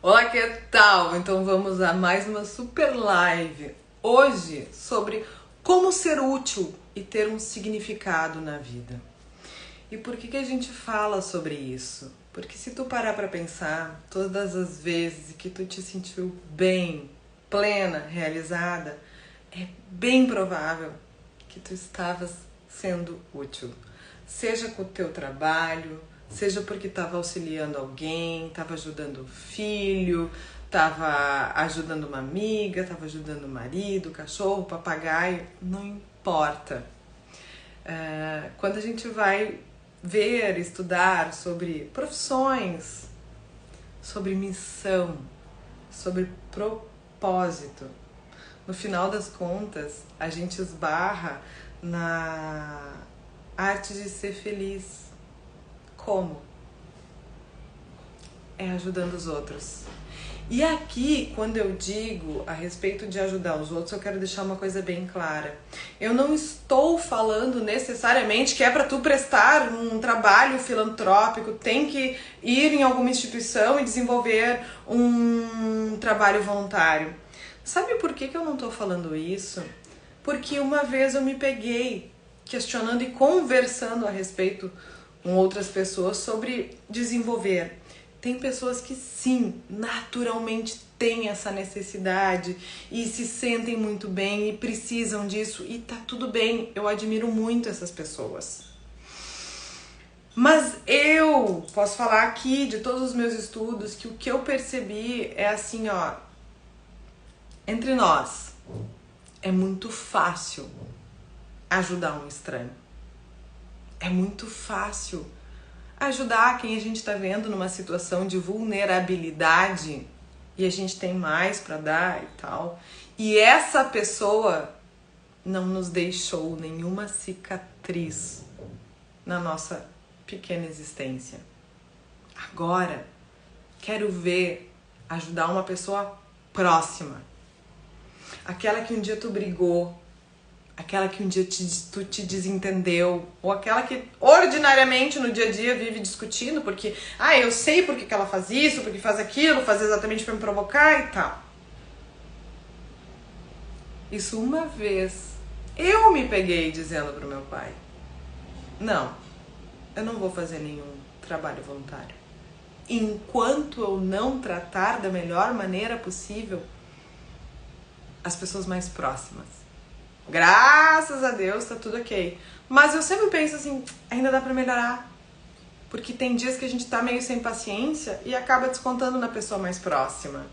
Olá, que tal? Então vamos a mais uma super live. Hoje sobre como ser útil e ter um significado na vida. E por que a gente fala sobre isso? Porque se tu parar pra pensar, todas as vezes que tu te sentiu bem, plena, realizada, é bem provável que tu estavas sendo útil. Seja com o teu trabalho, seja porque estava auxiliando alguém, estava ajudando o filho, estava ajudando uma amiga, estava ajudando o marido, o cachorro, o papagaio, não importa. Quando a gente vai ver, estudar sobre profissões, sobre missão, sobre propósito, no final das contas, a gente esbarra na arte de ser feliz. Como? É ajudando os outros. E aqui, quando eu digo a respeito de ajudar os outros, eu quero deixar uma coisa bem clara. Eu não estou falando necessariamente que é para tu prestar um trabalho filantrópico, tem que ir em alguma instituição e desenvolver um trabalho voluntário. Sabe por que eu não estou falando isso? Porque uma vez eu me peguei questionando e conversando a respeito com outras pessoas sobre desenvolver. Tem pessoas que sim, naturalmente têm essa necessidade e se sentem muito bem e precisam disso e tá tudo bem, eu admiro muito essas pessoas. Mas eu posso falar aqui de todos os meus estudos que o que eu percebi é assim, ó, entre nós, é muito fácil ajudar um estranho. É muito fácil ajudar quem a gente está vendo numa situação de vulnerabilidade e a gente tem mais para dar e tal. E essa pessoa não nos deixou nenhuma cicatriz na nossa pequena existência. Agora, quero ver ajudar uma pessoa próxima. Aquela que um dia tu brigou, aquela que um dia tu te desentendeu, ou aquela que ordinariamente no dia a dia vive discutindo porque, eu sei porque que ela faz isso, porque faz aquilo, faz exatamente para me provocar e tal. Isso uma vez eu me peguei dizendo pro meu pai: não, eu não vou fazer nenhum trabalho voluntário enquanto eu não tratar da melhor maneira possível as pessoas mais próximas. Graças a Deus tá tudo ok. Mas eu sempre penso assim, ainda dá pra melhorar. Porque tem dias que a gente tá meio sem paciência e acaba descontando na pessoa mais próxima.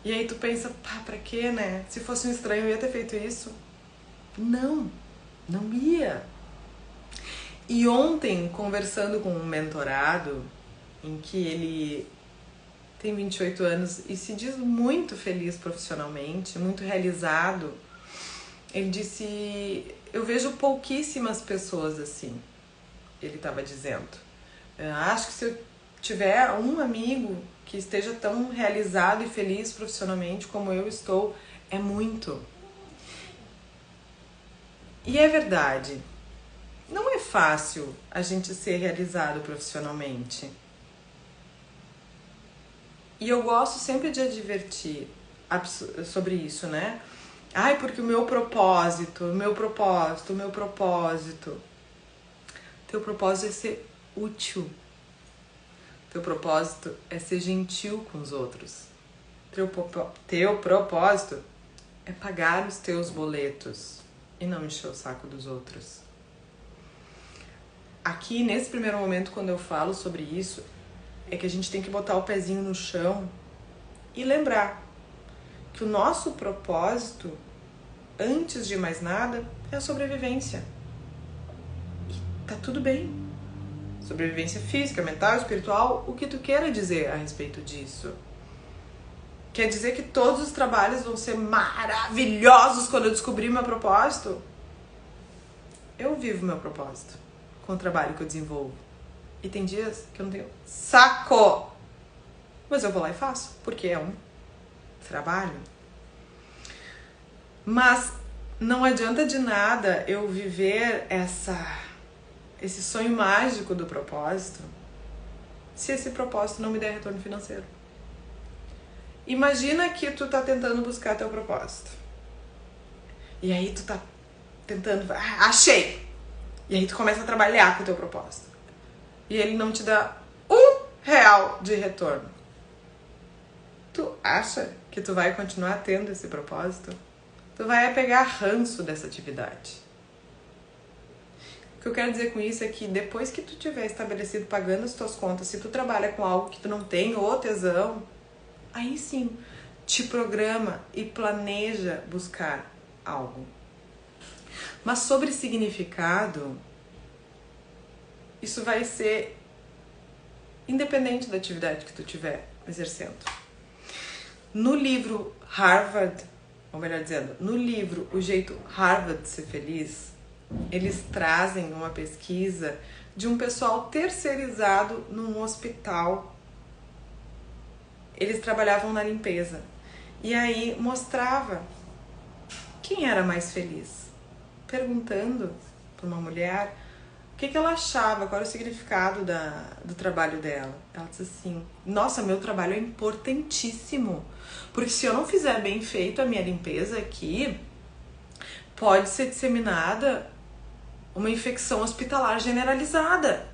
E aí tu pensa, pra quê, né? Se fosse um estranho eu ia ter feito isso? Não ia. E ontem, conversando com um mentorado, em que ele tem 28 anos e se diz muito feliz profissionalmente, muito realizado, ele disse, eu vejo pouquíssimas pessoas assim, ele estava dizendo. Eu acho que se eu tiver um amigo que esteja tão realizado e feliz profissionalmente como eu estou, é muito. E é verdade, não é fácil a gente ser realizado profissionalmente. E eu gosto sempre de advertir sobre isso, né? Porque o meu propósito. Teu propósito é ser útil. Teu propósito é ser gentil com os outros. Teu propósito é pagar os teus boletos e não encher o saco dos outros. Aqui, nesse primeiro momento, quando eu falo sobre isso, é que a gente tem que botar o pezinho no chão e lembrar que o nosso propósito, antes de mais nada, é a sobrevivência. E tá tudo bem. Sobrevivência física, mental, espiritual, o que tu queira dizer a respeito disso. Quer dizer que todos os trabalhos vão ser maravilhosos quando eu descobrir meu propósito? Eu vivo meu propósito com o trabalho que eu desenvolvo. E tem dias que eu não tenho saco. Mas eu vou lá e faço, porque é um trabalho. Mas não adianta de nada eu viver esse sonho mágico do propósito se esse propósito não me der retorno financeiro. Imagina que tu tá tentando buscar teu propósito. E aí tu tá tentando... achei! E aí tu começa a trabalhar com o teu propósito. E ele não te dá R$1 de retorno. Tu acha que tu vai continuar tendo esse propósito? Tu vai pegar ranço dessa atividade. O que eu quero dizer com isso é que depois que tu tiver estabelecido pagando as tuas contas, se tu trabalha com algo que tu não tem ou tesão, aí sim, te programa e planeja buscar algo. Mas sobre significado, isso vai ser independente da atividade que tu estiver exercendo. No livro Harvard, ou melhor dizendo, no livro O Jeito Harvard de Ser Feliz, eles trazem uma pesquisa de um pessoal terceirizado num hospital. Eles trabalhavam na limpeza. E aí mostrava quem era mais feliz. Perguntando para uma mulher o que ela achava, qual era o significado do trabalho dela. Ela disse assim: nossa, meu trabalho é importantíssimo, porque se eu não fizer bem feito a minha limpeza aqui, pode ser disseminada uma infecção hospitalar generalizada.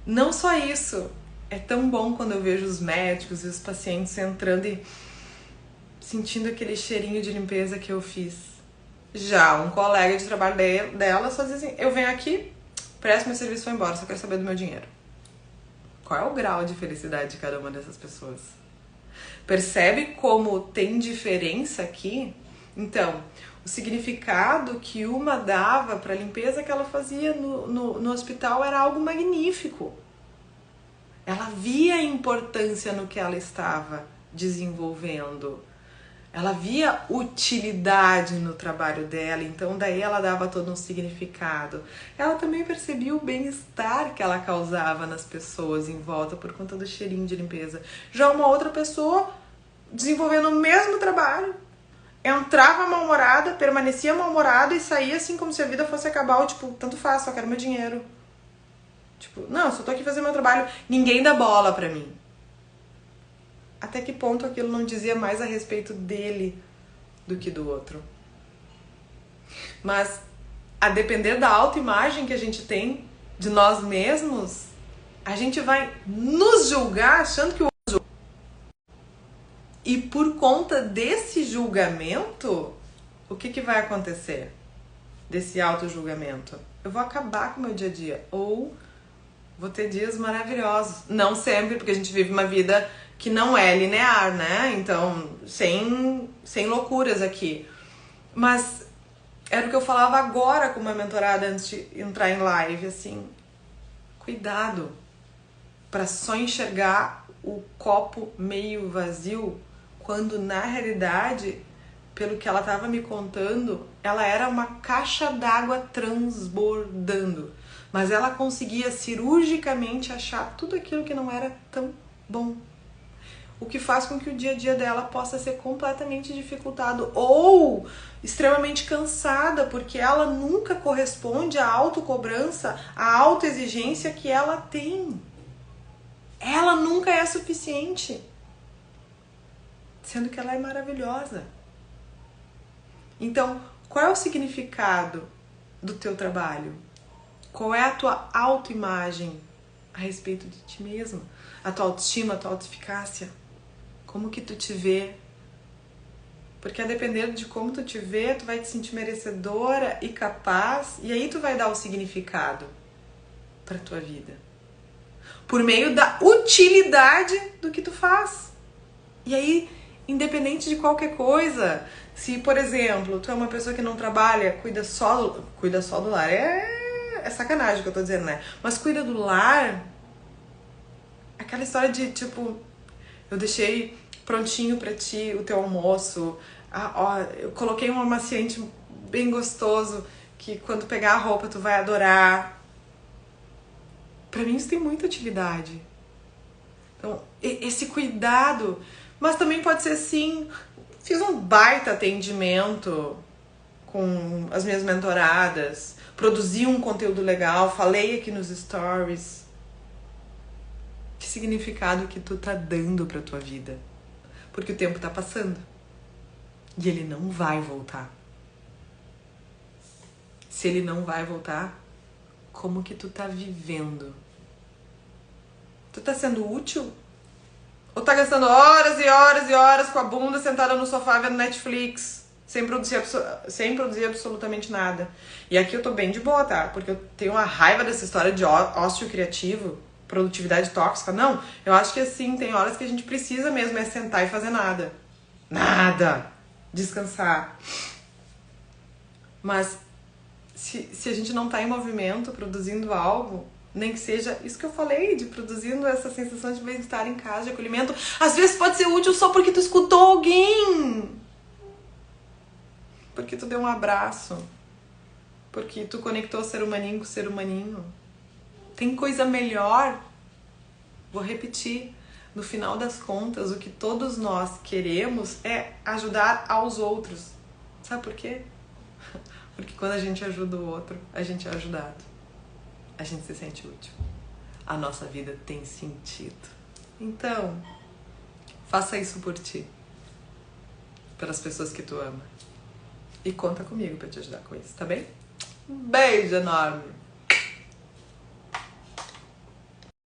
Não só isso, é tão bom quando eu vejo os médicos e os pacientes entrando e sentindo aquele cheirinho de limpeza que eu fiz. Já um colega de trabalho dela só diz assim: eu venho aqui, presto meu serviço e vou embora, só quero saber do meu dinheiro. Qual é o grau de felicidade de cada uma dessas pessoas? Percebe como tem diferença aqui? Então, o significado que uma dava para a limpeza que ela fazia no hospital era algo magnífico. Ela via a importância no que ela estava desenvolvendo. Ela via utilidade no trabalho dela, então daí ela dava todo um significado. Ela também percebia o bem-estar que ela causava nas pessoas em volta por conta do cheirinho de limpeza. Já uma outra pessoa, desenvolvendo o mesmo trabalho, entrava mal-humorada, permanecia mal-humorada e saía assim como se a vida fosse acabar, ou tipo, tanto faz, só quero meu dinheiro. Tipo, não, só tô aqui fazendo meu trabalho, ninguém dá bola pra mim. Até que ponto aquilo não dizia mais a respeito dele do que do outro. Mas, a depender da autoimagem que a gente tem de nós mesmos, a gente vai nos julgar achando que o outro julga. E por conta desse julgamento, o que vai acontecer? Desse auto-julgamento? Eu vou acabar com o meu dia a dia. Ou vou ter dias maravilhosos. Não sempre, porque a gente vive uma vida que não é linear, né? Então, sem loucuras aqui. Mas era o que eu falava agora com uma mentorada antes de entrar em live, assim. Cuidado para só enxergar o copo meio vazio, quando na realidade, pelo que ela estava me contando, ela era uma caixa d'água transbordando. Mas ela conseguia cirurgicamente achar tudo aquilo que não era tão bom. O que faz com que o dia a dia dela possa ser completamente dificultado ou extremamente cansada, porque ela nunca corresponde à autocobrança, à autoexigência que ela tem. Ela nunca é suficiente, sendo que ela é maravilhosa. Então, qual é o significado do teu trabalho? Qual é a tua autoimagem a respeito de ti mesma? A tua autoestima, a tua autoeficácia? Como que tu te vê? Porque a depender de como tu te vê, tu vai te sentir merecedora e capaz, e aí tu vai dar o significado para tua vida. Por meio da utilidade do que tu faz. E aí, independente de qualquer coisa, se, por exemplo, tu é uma pessoa que não trabalha, cuida só do lar, é sacanagem o que eu tô dizendo, né? Mas cuida do lar, aquela história de, tipo, eu deixei prontinho pra ti o teu almoço, eu coloquei um amaciante bem gostoso, que quando pegar a roupa tu vai adorar. Pra mim isso tem muita utilidade. Então, esse cuidado, mas também pode ser assim, fiz um baita atendimento com as minhas mentoradas, produzi um conteúdo legal, falei aqui nos stories. Que significado que tu tá dando pra tua vida? Porque o tempo tá passando. E ele não vai voltar. Se ele não vai voltar, como que tu tá vivendo? Tu tá sendo útil? Ou tá gastando horas e horas e horas com a bunda sentada no sofá vendo Netflix, sem produzir absolutamente nada? E aqui eu tô bem de boa, tá? Porque eu tenho uma raiva dessa história de ócio criativo, produtividade tóxica. Não, eu acho que assim, tem horas que a gente precisa mesmo é sentar e fazer nada. Nada! Descansar. Mas se a gente não tá em movimento, produzindo algo, nem que seja isso que eu falei, de produzindo essa sensação de bem-estar em casa, de acolhimento, às vezes pode ser útil só porque tu escutou alguém. Porque tu deu um abraço. Porque tu conectou ser humaninho com ser humaninho. Tem coisa melhor. Vou repetir. No final das contas, o que todos nós queremos é ajudar aos outros. Sabe por quê? Porque quando a gente ajuda o outro, a gente é ajudado. A gente se sente útil. A nossa vida tem sentido. Então, faça isso por ti. Pelas pessoas que tu ama. E conta comigo pra te ajudar com isso, tá bem? Um beijo enorme!